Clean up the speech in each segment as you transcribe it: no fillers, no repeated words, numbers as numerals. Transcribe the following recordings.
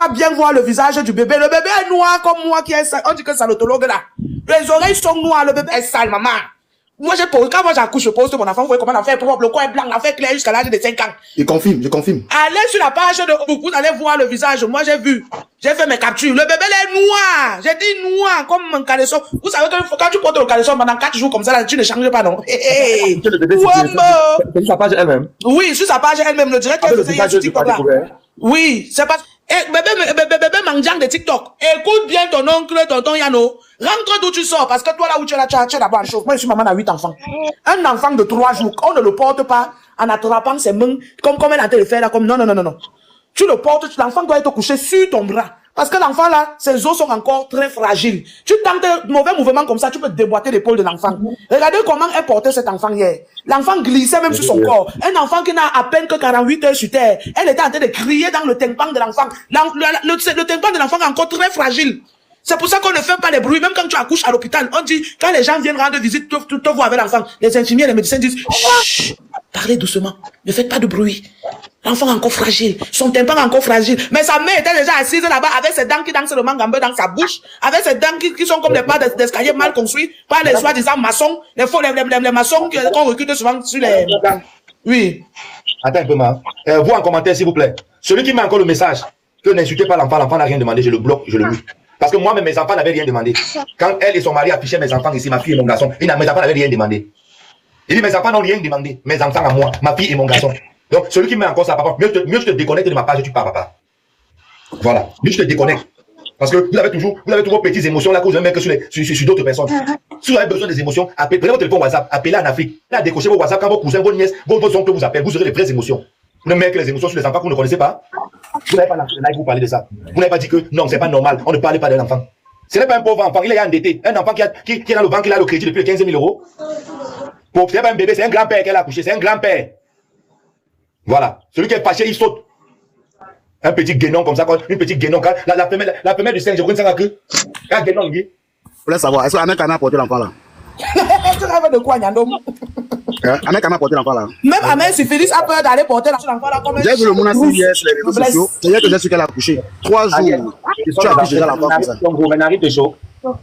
vas bien voir le visage du bébé. Le bébé est noir comme moi qui est sale. On dit que c'est l'autologue là. Les oreilles sont noires, le bébé est sale, maman. Moi, quand moi j'accouche, je pose mon enfant, vous voyez comment l'enfant est propre, le coin est blanc, l'enfant est clair jusqu'à l'âge de 5 ans. Je confirme. Allez sur la page de vous allez voir le visage. Moi, j'ai vu. J'ai fait mes captures. Le bébé, il est noir. J'ai dit noir, comme un caleçon. Vous savez que quand tu portes le caleçon pendant 4 jours comme ça, là, tu ne changes pas, non? Le bébé, c'est sur sa page elle-même. Oui, sur sa page elle-même, le direct qu'elle faisait sur TikTok là. Oui, c'est pas... bébé mangeant de TikTok. Écoute bien ton oncle, tonton Yano. Rentre d'où tu sors, parce que toi là où tu es là, tu as la bonne chose. Moi, je suis maman à 8 enfants. Un enfant de 3 jours, on ne le porte pas en attrapant ses mains, comme elle a été le faire là, comme non. Tu le portes, l'enfant doit être couché sur ton bras. Parce que l'enfant là, ses os sont encore très fragiles. Tu tentes un mauvais mouvement comme ça, tu peux déboîter l'épaule de l'enfant. Regardez comment elle portait cet enfant hier. L'enfant glissait même sur son corps. Un enfant qui n'a à peine que 48 heures sur terre. Elle était en train de crier dans le tympan de l'enfant. Le tympan de l'enfant est encore très fragile. C'est pour ça qu'on ne fait pas les bruits. Même quand tu accouches à l'hôpital, on dit, quand les gens viennent rendre visite, te voient avec l'enfant. Les infirmiers, les médecins disent, chut, parlez doucement. Ne faites pas de bruit. L'enfant est encore fragile. Son tympan est encore fragile. Mais sa mère était déjà assise là-bas avec ses dents qui dansent le mangambé dans sa bouche. Avec ses dents qui sont comme des pas d'escalier mal construits par les soi-disant maçons. Les maçons qu'on recrute souvent sur les... Oui. Attends un peu, ma. Vous en commentaire, s'il vous plaît. Celui qui met encore le message que n'insultez pas l'enfant, l'enfant n'a rien demandé, je le bloque, je le mute. Parce que moi-même, mes enfants n'avaient rien demandé. Quand elle et son mari affichaient mes enfants ici, ma fille et mon garçon, mes enfants n'avaient rien demandé. Il dit, mes enfants n'ont rien demandé. Mes enfants à moi, ma fille et mon garçon. Donc, celui qui met encore ça, papa, mieux je te déconnecte de ma page, tu pars, papa. Voilà. Mieux je te déconnecte. Parce que vous avez toujours vos petites émotions là que vous avez que sur d'autres personnes. Si vous avez besoin des émotions, prenez votre téléphone WhatsApp, appelez en Afrique. Là, décrochez vos WhatsApp quand vos cousins, vos nièces, vos oncles vous appellent, vous aurez les vraies émotions. Vous ne mettez que les émotions sur les enfants que vous ne connaissez pas. Vous n'avez pas lancé le live, vous parlez de ça. Vous n'avez pas dit que non, c'est pas normal, on ne parle pas d'un enfant. Ce n'est pas un pauvre enfant, il est endetté. Un enfant qui est dans le banque, il a le crédit depuis 15 000 euros. Ce n'est pas un bébé, c'est un grand-père qu'elle a accouché, c'est un grand-père. Voilà. Celui qui est fâché, il saute. Un petit guénon comme ça, une petite guénon. La femelle du singe, je ne sais pas que. Quand guénon, il dit. Vous voulez savoir, est-ce qu'Amek a porté l'enfant là? Tu rêves de quoi, Nyandom? Amek a porté l'enfant là. Même Amek, si Félix a peur d'aller porter l'enfant là comme un... J'ai vu le Mounassi hier sur les réseaux sociaux. C'est hier que j'ai su qu'elle a accouché. 3 jours. Tu as accouché déjà l'enfant comme ça.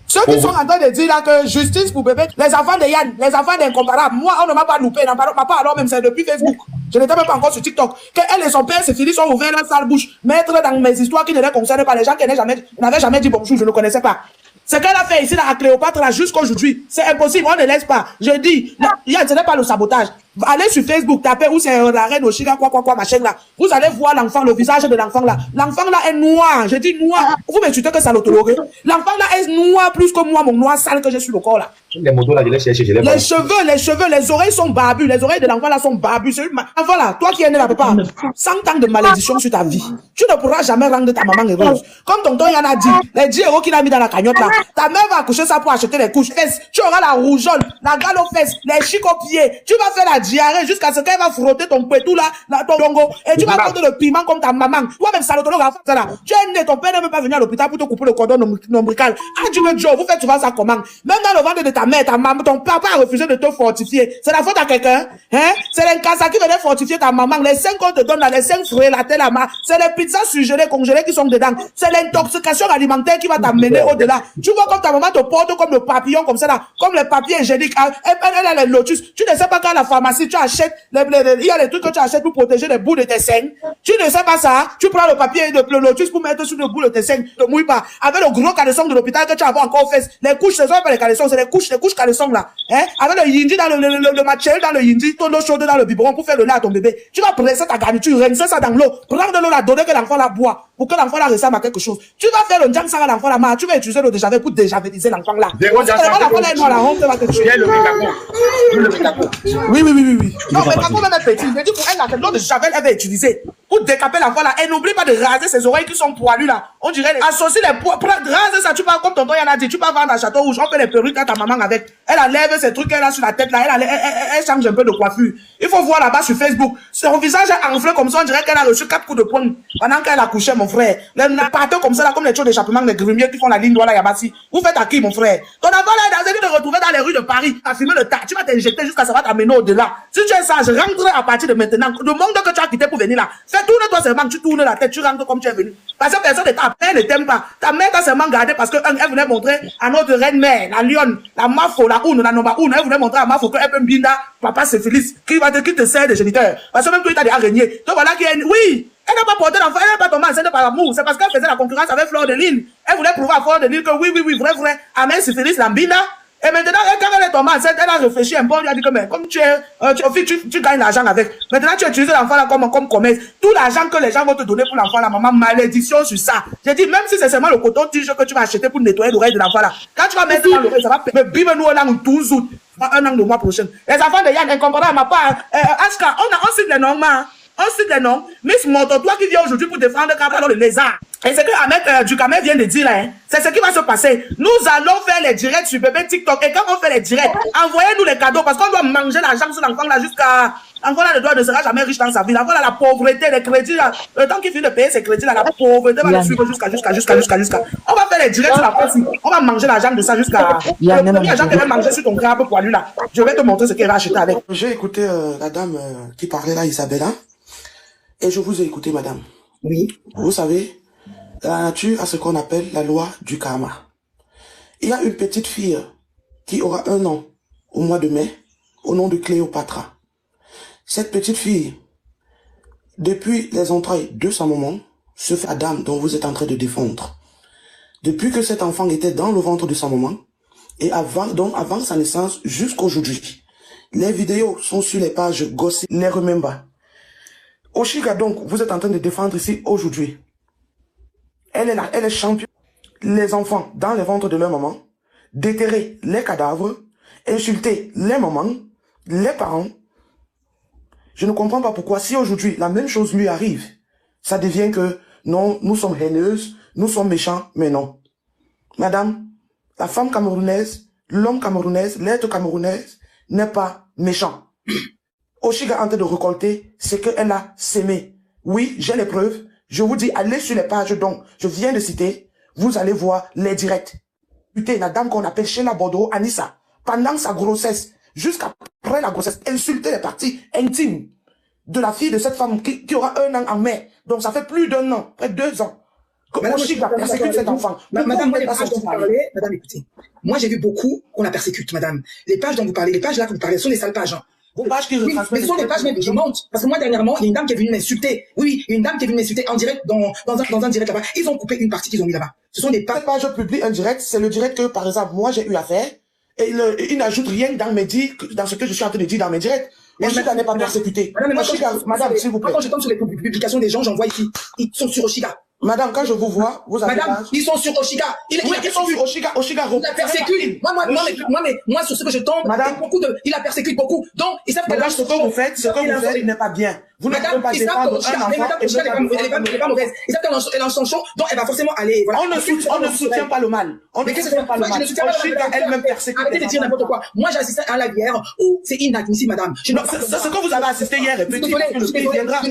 Ceux qui sont en train de dire là que justice pour bébé, les enfants de Yann, les enfants d'incomparables, moi on ne m'a pas loupé, ma part alors même c'est depuis Facebook. Je n'étais même pas encore sur TikTok. Que elle et son père, c'est Félix, ont ouvert la sale bouche, mettre dans mes histoires qui ne les concernent pas, les gens qui n'avaient jamais dit bonjour, je ne connaissais pas. Ce qu'elle a fait ici là, à Cléopâtre là jusqu'à aujourd'hui, c'est impossible, on ne laisse pas. Je dis, Yann, ce n'est pas le sabotage. Allez sur Facebook, tapez où c'est la reine Oshiga, quoi, machin là. Vous allez voir l'enfant, le visage de l'enfant là. L'enfant là est noir, je dis noir. Vous m'insultez que ça l'autologue. L'enfant là est noir plus que moi, mon noir sale que j'ai sur le corps là. Les motos là, je les cherche, je les vois. Les cheveux, les oreilles sont barbus. Les oreilles de l'enfant là sont barbus. Enfin là, toi qui es né là, papa, 100 ans de malédiction sur ta vie. Tu ne pourras jamais rendre ta maman heureuse. Comme tonton Yann a dit, les 10 € qu'il a mis dans la cagnotte là, ta mère va accoucher ça pour acheter les couches fesses. Tu auras la rougeole, la gale aux fesses, les chics aux pieds. Tu vas faire la diarrhée jusqu'à ce qu'elle va frotter ton pétou là, ton longo. Et tu vas prendre le piment comme ta maman. Toi-même, salotologue, ça là. Tu es né, ton père ne peut pas venir à l'hôpital pour te couper le cordon ombilical. Ah, Dieu me Dieu, vous faites souvent ça comment? Même dans le ventre de ta mère, ta maman, ton papa a refusé de te fortifier. C'est la faute à quelqu'un? Hein? C'est l'Inkasa qui venait fortifier ta maman. Les 5 qu'on te donne là, les 5 fruits, la tête, la main. C'est les pizzas surgelées, congelées qui sont dedans. C'est l'intoxication alimentaire qui va t'amener au-delà. Tu vois comme ta maman te porte comme le papillon, comme ça là, comme les papiers hygiéniques. Elle a les lotus. Tu ne sais pas qu'à la pharmacie, tu achètes, il y a les trucs que tu achètes pour protéger les bouts de tes seins. Tu ne sais pas ça. Tu prends le papier de le lotus pour mettre sur le bout de tes seins. Ne mouille pas. Avec le gros caleçon de l'hôpital que tu as encore fait. Les couches, ce sont pas les caleçons, c'est les couches caleçons là. Hein? Avec le yindi dans le matchel, dans le yindi, ton eau chaude dans le biberon pour faire le lait à ton bébé. Tu vas presser ta garniture, rincer ça dans l'eau, prendre de l'eau, la donner que l'enfant la boit, pour que l'enfant la ressemble à quelque chose. Tu vas faire le njang sang à l'enfant là, tu vas utiliser l'eau de javel pour déjaveliser l'enfant là. L'enfant là est noir, la honte va te tuer. Oui. Non, mais quand même est petit, mais du coup, elle a l'eau de javel, elle va utiliser pour décaper l'enfant là. Et n'oublie pas de raser ses oreilles qui sont poilues là. On dirait, associe les poils, raser ça, tu vas, comme tonton Yann a dit, tu vas vendre à Château Rouge, on fait les perruques à ta maman avec. Elle enlève ces trucs qu'elle a sur la tête là, elle change un peu de coiffure. Il faut voir là-bas sur Facebook. Son visage est enflé comme ça, on dirait qu'elle a reçu 4 coups de poing pendant qu'elle accouchait, mon frère. Les partout comme ça là, comme les choses d'échappement des grumiers qui font la ligne droite là, Yabassi. Vous faites à qui, mon frère? Ton enfant là est dans une de retrouver dans les rues de Paris, à fumer le tas. Tu vas t'injecter jusqu'à ça va t'amener au-delà. Si tu es sage, rentre à partir de maintenant. Le monde que tu as quitté pour venir là, fais tourner toi seulement, tu tournes la tête, tu rentres comme tu es venu. Parce que personne de ta mère ne t'aime pas. Ta mère t'a seulement gardé parce qu'elle voulait montrer à notre reine-mère, la lionne, la mafo, la oune, la nomba oune, elle voulait montrer à mafo qu'elle peut binda, papa c'est Félix, qui te sert de géniteur. Parce que même toi, il t'a des araignées. Donc voilà qui est, oui, elle n'a pas porté l'enfant, elle n'a pas tombé enceinte par amour. C'est parce qu'elle faisait la concurrence avec Fleur de Lille. Elle voulait prouver à Fleur de Lille que oui, vrai, amen, c'est Félix, la binda. Et maintenant, quand elle est tombée enceinte, elle a réfléchi un peu, elle a dit que, mais comme tu gagnes l'argent avec. Maintenant, tu utilises l'enfant là comme commerce. Tout l'argent que les gens vont te donner pour l'enfant là, maman, malédiction sur ça. J'ai dit, même si c'est seulement le coton-tige que tu vas acheter pour nettoyer l'oreille de l'enfant là, quand tu vas mettre dans l'oreille, ça va mais bim-nous un an 12 août, un an le mois prochain. Les enfants de Yann, incomparables, ma part, Aska, on cite les noms, on cite les noms. Miss Moto, toi qui viens aujourd'hui pour défendre le lézard. Et c'est que Ahmed Dukamel vient de dire là, hein, c'est ce qui va se passer. Nous allons faire les directs sur bébé TikTok. Et quand on fait les directs, envoyez-nous les cadeaux parce qu'on doit manger l'argent sur l'enfant là jusqu'à. L'enfant là ne sera jamais riche dans sa vie. L'enfant là, la pauvreté, les crédits là. Le temps qu'il finit de payer ses crédits là, la pauvreté va le suivre jusqu'à. On va faire les directs sur la presse. On va manger l'argent de ça jusqu'à. Le premier argent qu'elle va manger sur ton crabe poilu là. Je vais te montrer ce qu'elle va acheter avec. J'ai écouté la dame qui parlait là, Isabella. Et je vous ai écouté, madame. Oui. Vous savez, la nature a ce qu'on appelle la loi du karma. Il y a une petite fille qui aura 1 an au mois de mai, au nom de Cléopatra. Cette petite fille, depuis les entrailles de sa maman, ce fait la dame dont vous êtes en train de défendre. Depuis que cet enfant était dans le ventre de sa maman, et avant sa naissance jusqu'aujourd'hui, les vidéos sont sur les pages Gossip, les Remember. Oshiga, donc, vous êtes en train de défendre ici aujourd'hui. Elle est là, elle est championne. Les enfants dans les ventres de leur maman, déterrer les cadavres, insulter les mamans, les parents. Je ne comprends pas pourquoi, si aujourd'hui la même chose lui arrive, ça devient que non, nous sommes haineuses, nous sommes méchants, mais non. Madame, la femme camerounaise, l'homme camerounais, l'être camerounaise n'est pas méchant. Oshiga est en train de récolter ce qu'elle a sémé. Oui, j'ai les preuves. Je vous dis, allez sur les pages dont je viens de citer. Vous allez voir les directs. Putain, la dame qu'on appelle Sheila Bordeaux, Anissa, pendant sa grossesse, jusqu'après la grossesse, insulter les parties intimes de la fille de cette femme qui aura 1 an en mai. Donc ça fait plus d'1 an, près de 2 ans. Oshiga persécute cet enfant. Madame, les pages dont vous parlez, madame, écoutez. Moi, j'ai vu beaucoup qu'on la persécute, madame. Les pages dont vous parlez, les pages là que vous parlez, sont des sales pages. Hein. Vos pages qui retransmettent. Ce sont des pages même qui montent. Parce que moi, dernièrement, il y a une dame qui est venue m'insulter. Oui, une dame qui est venue m'insulter en direct, dans un direct là-bas. Ils ont coupé une partie qu'ils ont mis là-bas. Ce sont des pages. Cette page, je publie un direct. C'est le direct que, par exemple, moi, j'ai eu à faire. Et il n'ajoute rien dans ce que je suis en train de dire dans mes directs. Oshiga n'est pas persécuté. Madame, s'il vous plaît. Quand je tombe sur les publications des gens, j'en vois ici. Ils sont sur Oshiga. Madame, quand je vous vois, vous avez madame, ils sont sur Oshiga. Ils sont sur Oshiga. Oshiga la persécute. Moi, sur ce que je tombe, madame, il la persécute beaucoup. Donc, ils savent que ce que vous faites, n'est pas bien. Vous ne pouvez pas défendre un enfant. Elle n'est pas mauvaise. Ils savent qu'elle est en son chaud, donc elle va forcément aller. Voilà. On ne soutient pas le mal. On ne soutient pas le mal. Oshiga elle-même persécute. Arrêtez de dire n'importe quoi. Moi, j'ai assisté à un live hier où c'est inadmissible, madame. C'est ce que vous avez assisté hier. Et petit, le pays viendra.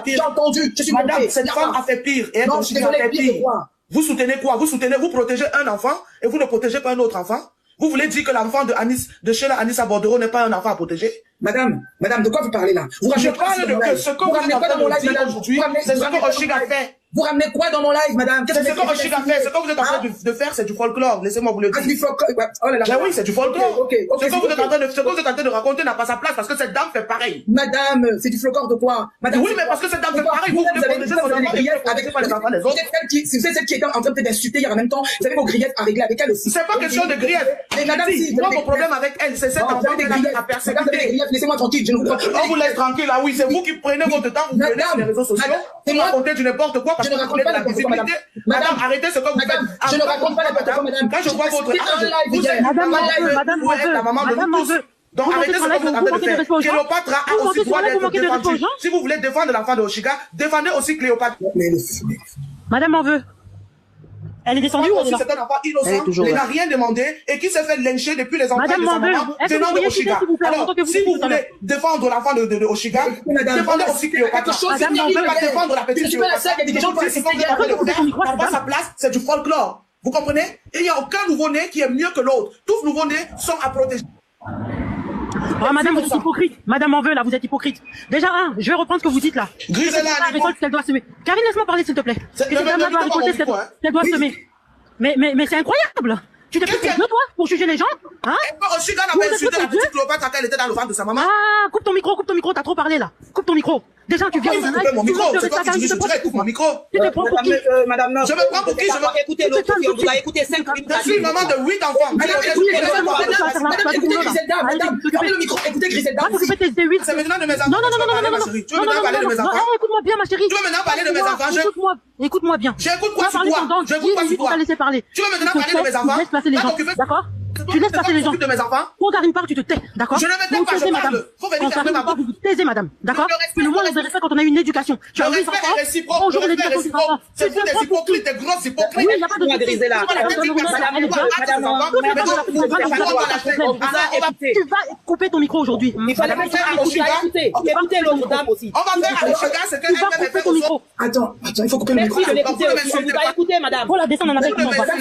J'ai entendu. Je suis madame, cette femme a fait pire. Non, je suis désolé. Vous soutenez quoi? Vous protégez un enfant et vous ne protégez pas un autre enfant? Vous voulez dire que l'enfant de Sheila Anissa Bordeaux n'est pas un enfant à protéger? Madame, de quoi vous parlez là? Je parle de ce que vous ramenez quoi dans mon live aujourd'hui? C'est ce que Oshiga fait. Vous ramenez quoi dans mon live, madame? C'est ce que Oshiga fait. Ce que vous êtes en train de faire, c'est du folklore. Laissez-moi vous le dire. Ah, c'est du folklore. Oh là là. Ben oui, c'est du folklore. Ok. Ce que vous êtes en train de raconter n'a pas sa place parce que cette dame fait pareil. Madame, c'est du folklore de quoi? Madame, oui, mais parce que cette dame fait pareil. Vous voulez protéger son enfant et vous pas les enfants des autres. C'est celle qui était en train d'insulter hier en même temps. Vous avez vos griefs à régler avec elle aussi. C'est pas question de griefs. Mais madame, moi, mon problème avec elle, c'est cette enfant qu'elle a persécuté. Laissez-moi tranquille, je ne vous comprends pas. On vous laisse tranquille, là, oui, c'est vous qui prenez votre temps, vous prenez sur les réseaux sociaux, vous racontez du n'importe quoi parce que vous voulez de la visibilité. Madame, arrêtez ce que vous faites. Je ne raconte pas n'importe quoi, madame. Quand je vois votre âge, vous êtes la maman de nous tous. Donc arrêtez ce que vous êtes en train de faire. Cléopatra a aussi droit d'être défendue. Si vous voulez défendre l'enfant de Oshiga, défendez aussi Cléopatra. Madame en veut. Elle est descendue ou elle est là? C'est un enfant innocent, il n'a rien demandé et qui s'est fait lyncher depuis les entrailles de sa maman venant de Oshiga. Alors, si vous voulez défendre l'enfant de Oshiga, défendez aussi Cléopatra. Si vous ne voulez pas défendre la petite Cléopatra, n'a pas sa place, c'est du folklore. Vous comprenez? Et il n'y a aucun nouveau-né qui est mieux que l'autre. Tous nouveaux-nés sont à protéger. Ah, madame, vous êtes hypocrite. Madame en veut, là, vous êtes hypocrite. Déjà, je vais reprendre ce que vous dites là. Grisez-la, Elle récolte ce qu'elle doit semer. Karine, laisse-moi parler, s'il te plaît. Cette dame doit récolter ce qu'elle doit semer. Mais c'est incroyable. Tu t'es pris de toi pour juger les gens, hein? Oshiga n'a pas insulté la petite Cléopâtre quand elle était dans le ventre de sa maman. Ah, coupe ton micro, t'as trop parlé là. Coupe ton micro. Déjà, tu viens de mon micro, c'est toi qui dis je coupe mon micro. Tu te prends pour qui? Madame, je me prends pour qui? Je veux écouter l'autre, on doit écouter 5 minutes. Je suis une maman de 8 enfants. Madame, écoutez Griselda, madame, fermez le micro, écoutez Griselda. C'est maintenant de mes enfants. Non, tu veux maintenant parler de mes enfants? Écoute-moi bien, ma chérie. Tu veux maintenant parler de mes enfants? Écoute-moi bien. J'écoute quoi sur toi? J'écoute quoi sur toi? Tu veux maintenant parler de mes enfants? Tu laisses passer les gens, d'accord? Tu laisses passer les gens. De mes enfants? Quand Karine parle, tu te tais, d'accord? Je ne me tais pas, je parle. Faut venir fermer ma bouche. Vous taisez, madame, d'accord? C'est le moins de respect quand on a une éducation. Tu as le respect est réciproque. Bonjour, l'éducation des enfants. C'est vous des hypocrites, des grosses hypocrites. Oui, il n'y a pas de Grisella. Tu vas couper ton micro aujourd'hui. Il fallait pas faire à Oshiga. Écoutez l'autre dame aussi. On va faire à Oshiga, c'est qu'elle va couper ton micro. Attends, il faut couper le micro. Merci de l'écouter. Vous allez écouter, madame. Voilà, descends en appel. Madame,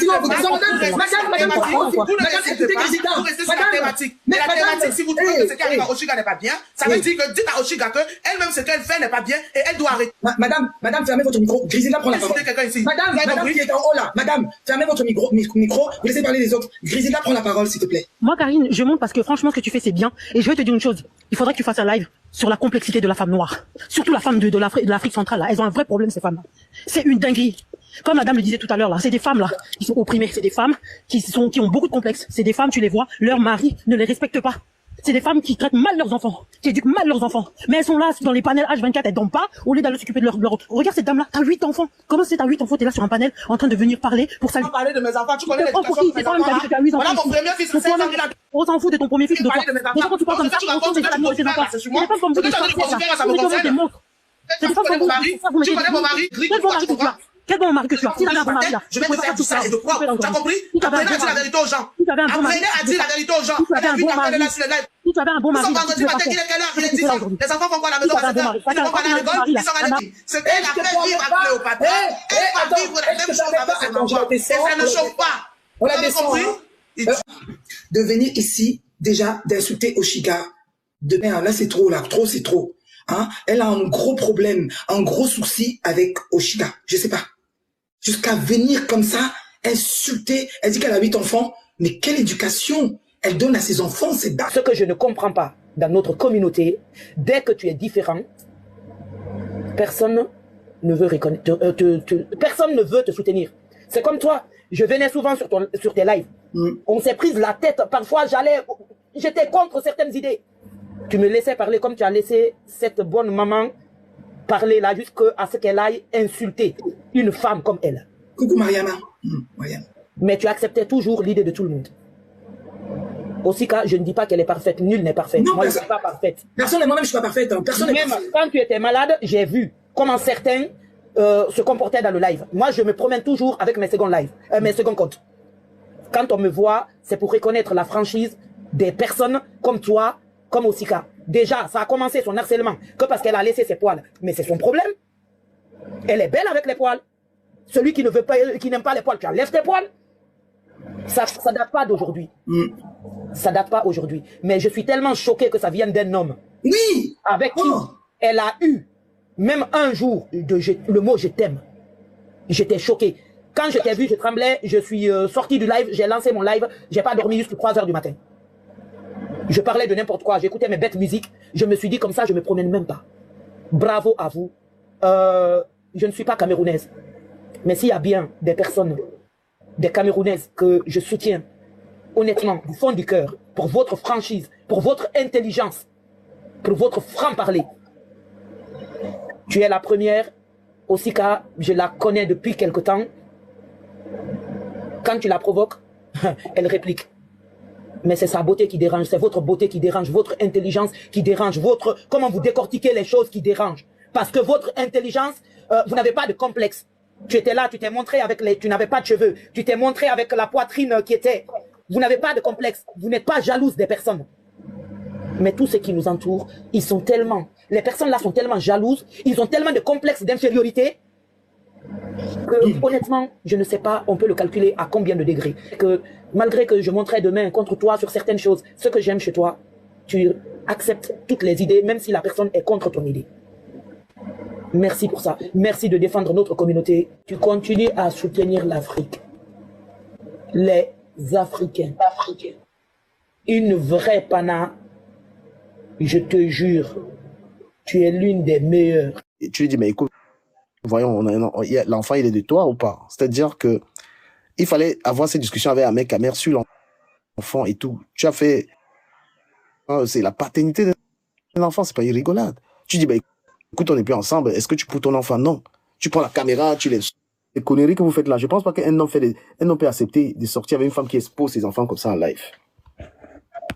écoutez Griselda. Vous restez sur la thématique. Mais la thématique, si vous trouvez que ce qui arrive à Oshiga n'est pas bien, ça veut dire que dites à Oshiga que elle-même ce qu'elle fait n'est pas bien et elle doit arrêter. Madame, fermez votre micro. Griselda prend la parole. Madame qui est en haut là. Madame, fermez votre micro. Vous laissez parler les autres. Griselda prend la parole, s'il te plaît. Moi, Karine, je monte parce que franchement, ce que tu fais, c'est bien. Et je vais te dire une chose. Il faudrait que tu fasses un live sur la complexité de la femme noire. Surtout la femme de l'Afrique centrale, là. Elles ont un vrai problème, ces femmes-là. C'est une dinguerie. Comme la dame le disait tout à l'heure, là, c'est des femmes, là, qui sont opprimées. C'est des femmes qui ont beaucoup de complexes. C'est des femmes, tu les vois, leur mari ne les respecte pas. C'est des femmes qui traitent mal leurs enfants, qui éduquent mal leurs enfants. Mais elles sont là, dans les panels H24, elles dorment pas, au lieu d'aller s'occuper de leur... Regarde cette dame-là, t'as 8 enfants. Comment c'est t'as 8 enfants, t'es là sur un panel, en train de venir parler pour ça. Parler de mes enfants, tu connais l'éducation de mes enfants. Voilà mon premier fils, c'est ça. On s'en fout de ton premier fils, de toi. Mais quand tu parles comme ça, on s'en fout de tes enfants. C'est des femmes comme vous qui sont des monstres. C'est des femmes comme vous. Tu connais mon mari? Quel bon mari que tu as. Si t'avais un bon mari là, je vais te faire tout ça et de quoi? Tu as compris? Apprenez à dire la vérité aux gens. Apprenez à dire la vérité aux gens. Si tu avais un bon mari, vendredi matin, il est quelle heure? Il est 10 h. Les enfants font quoi à la maison? Ils vont pas à l'école, ils sont à l'école. Ce qu'elle a fait vivre à Cléopâtre, elle va vivre la même chose avec ses enfants. Et ça ne chauffe pas. On l'a compris? De venir ici, déjà, d'insulter Oshiga. Là, c'est trop, là. Trop, c'est trop. Hein? Elle a un gros problème, un gros souci avec Oshiga. Je sais pas. Jusqu'à venir comme ça, insulter. Elle dit qu'elle a 8 enfants. Mais quelle éducation elle donne à ses enfants, c'est dingue. Ce que je ne comprends pas dans notre communauté, dès que tu es différent, personne ne veut personne ne veut te soutenir. C'est comme toi. Je venais souvent sur tes lives. On s'est pris la tête. Parfois, j'étais contre certaines idées. Tu me laissais parler comme tu as laissé cette bonne maman parler là jusqu'à ce qu'elle aille insulter une femme comme elle. Coucou Mariama. Mais tu acceptais toujours l'idée de tout le monde. Osika, je ne dis pas qu'elle est parfaite. Nulle n'est parfaite. Non, moi, je ne suis pas parfaite. Personne, moi-même, je ne suis pas parfaite. Personne même quand tu étais malade, j'ai vu comment certains se comportaient dans le live. Moi, je me promène toujours avec mes seconds lives, mes seconds comptes. Quand on me voit, c'est pour reconnaître la franchise des personnes comme toi, comme Osika. Déjà, ça a commencé son harcèlement que parce qu'elle a laissé ses poils. Mais c'est son problème. Elle est belle avec les poils. Celui qui ne veut pas, qui n'aime pas les poils, tu enlèves tes poils. Ça date pas d'aujourd'hui. Ça date pas aujourd'hui. Mais je suis tellement choqué que ça vienne d'un homme. Oui. Avec qui elle a eu, même un jour, le mot je t'aime. J'étais choqué. Quand je t'ai vu, je tremblais. Je suis sorti du live. J'ai lancé mon live. J'ai pas dormi jusqu'à 3 h du matin. Je parlais de n'importe quoi. J'écoutais mes bêtes musiques. Je me suis dit comme ça, je me promène même pas. Bravo à vous. Je ne suis pas camerounaise. Mais s'il y a bien des personnes, des Camerounaises que je soutiens, honnêtement, du fond du cœur, pour votre franchise, pour votre intelligence, pour votre franc-parler, tu es la première. Osika, je la connais depuis quelque temps. Quand tu la provoques, elle réplique. Mais c'est sa beauté qui dérange, c'est votre beauté qui dérange, votre intelligence qui dérange, comment vous décortiquez les choses qui dérangent. Parce que votre intelligence, vous n'avez pas de complexe. Tu étais là, tu t'es montré tu n'avais pas de cheveux, tu t'es montré avec la poitrine qui était. Vous n'avez pas de complexe, vous n'êtes pas jalouse des personnes. Mais tous ceux qui nous entourent, les personnes là sont tellement jalouses, ils ont tellement de complexes d'infériorité, que honnêtement, je ne sais pas, on peut le calculer à combien de degrés. Que malgré que je montrais de main contre toi sur certaines choses, ce que j'aime chez toi, tu acceptes toutes les idées, même si la personne est contre ton idée. Merci pour ça. Merci de défendre notre communauté. Tu continues à soutenir l'Afrique. Les Africains. Une vraie pana. Je te jure, tu es l'une des meilleures. Et tu lui dis, mais écoute, voyons, l'enfant, il est de toi ou pas? C'est-à-dire que il fallait avoir cette discussion avec Ahmed Kamer sur l'enfant et tout. Tu as fait... C'est la paternité de l'enfant, c'est pas une rigolade. Tu dis, bah, écoute, on n'est plus ensemble, est-ce que tu prends ton enfant? Non. Tu prends la caméra, tu les conneries que vous faites là. Je pense pas qu'un homme peut accepter de sortir avec une femme qui expose ses enfants comme ça en live.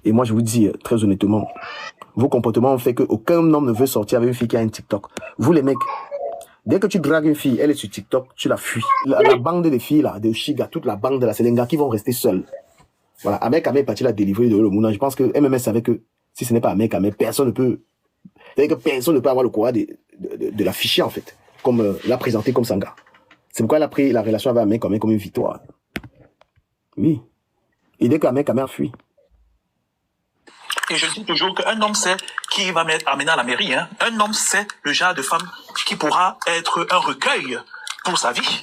Et moi, je vous dis très honnêtement, vos comportements ont fait qu'aucun homme ne veut sortir avec une fille qui a un TikTok. Vous les mecs, dès que tu dragues une fille, elle est sur TikTok, tu la fuis. La bande des filles là, de Shiga, toute la bande de la Selenga qui vont rester seuls. Voilà, Ahmed Kamer est parti la délivrer de Mouna. Je pense que MMS savait que si ce n'est pas Ahmed Kamer, personne ne peut avoir le courage de l'afficher en fait, comme l'a présenté comme Sanga. C'est pourquoi elle a pris la relation avec Ahmed Kamer comme une victoire. Oui. Et dès qu'Ahmed Kamer fuit. Et je dis toujours qu'un homme sait qui va amener à la mairie. Hein. Un homme sait le genre de femme qui pourra être un recueil pour sa vie.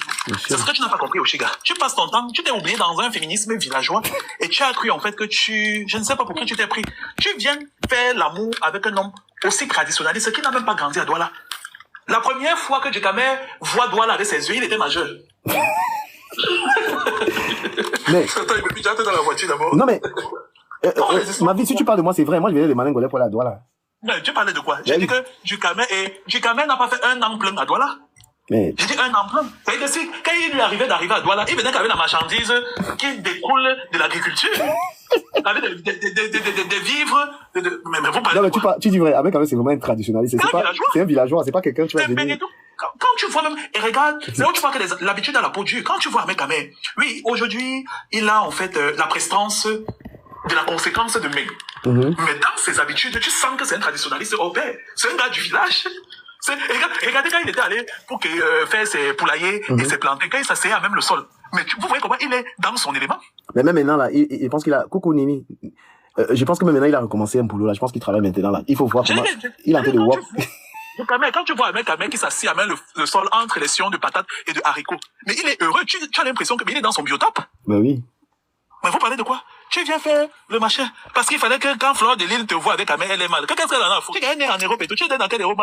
C'est ce que tu n'as pas compris, Oshiga. Tu passes ton temps, tu t'es oublié dans un féminisme villageois et tu as cru en fait que je ne sais pas pourquoi tu t'es pris. Tu viens faire l'amour avec un homme aussi traditionnaliste qui n'a même pas grandi à Douala. La première fois que Djekamer voit Douala avec ses yeux, il était majeur. Mais... Attends, il me dit, j'étais dans la voiture d'abord. Non mais... ma vie, si tu parles de moi, c'est vrai. Moi, je venais de Malingolais pour la Douala. Mais tu parlais de quoi? J'ai dit que Djekamer n'a pas fait un an plein à Douala. Mais... J'ai dit un an plein. C'est-à-dire que quand il lui arrivait d'arriver à Douala, il venait qu'avec la marchandise qui découle de l'agriculture. Avec des vivres. Mais vous parlez non, mais de quoi? tu dis vrai. Avec c'est vraiment un traditionnaliste. C'est un villageois. C'est pas quelqu'un qui va venir. Quand tu vois même, et regarde, c'est où tu vois que l'habitude à la peau dure. Quand tu vois Ahmed Kamer, oui, aujourd'hui, il a en fait la prestance de la conséquence de mai. Mais dans ses habitudes, tu sens que c'est un traditionnaliste au père. C'est un gars du village. Regardez quand il était allé pour faire ses poulaillers et ses plantains, quand il s'asseyait à même le sol. Mais vous voyez comment il est dans son élément. Mais même maintenant, là, il pense qu'il a... Coucou Nini. Je pense que même maintenant, il a recommencé un boulot, là. Je pense qu'il travaille maintenant, là. Il faut voir comment... Il est en train de voir. Quand tu vois un mec qui s'assied à même le sol entre les sillons de patates et de haricots, mais il est heureux, tu as l'impression qu'il est dans son biotope. Ben oui. Mais vous parlez de quoi? Tu viens faire le machin. Parce qu'il fallait que quand Fleur de Lille te voit avec Ahmed, elle est mal. Qu'est-ce qu'elle en a? Faut qu'elle est en Europe et tout. Tu es dans quel Europe?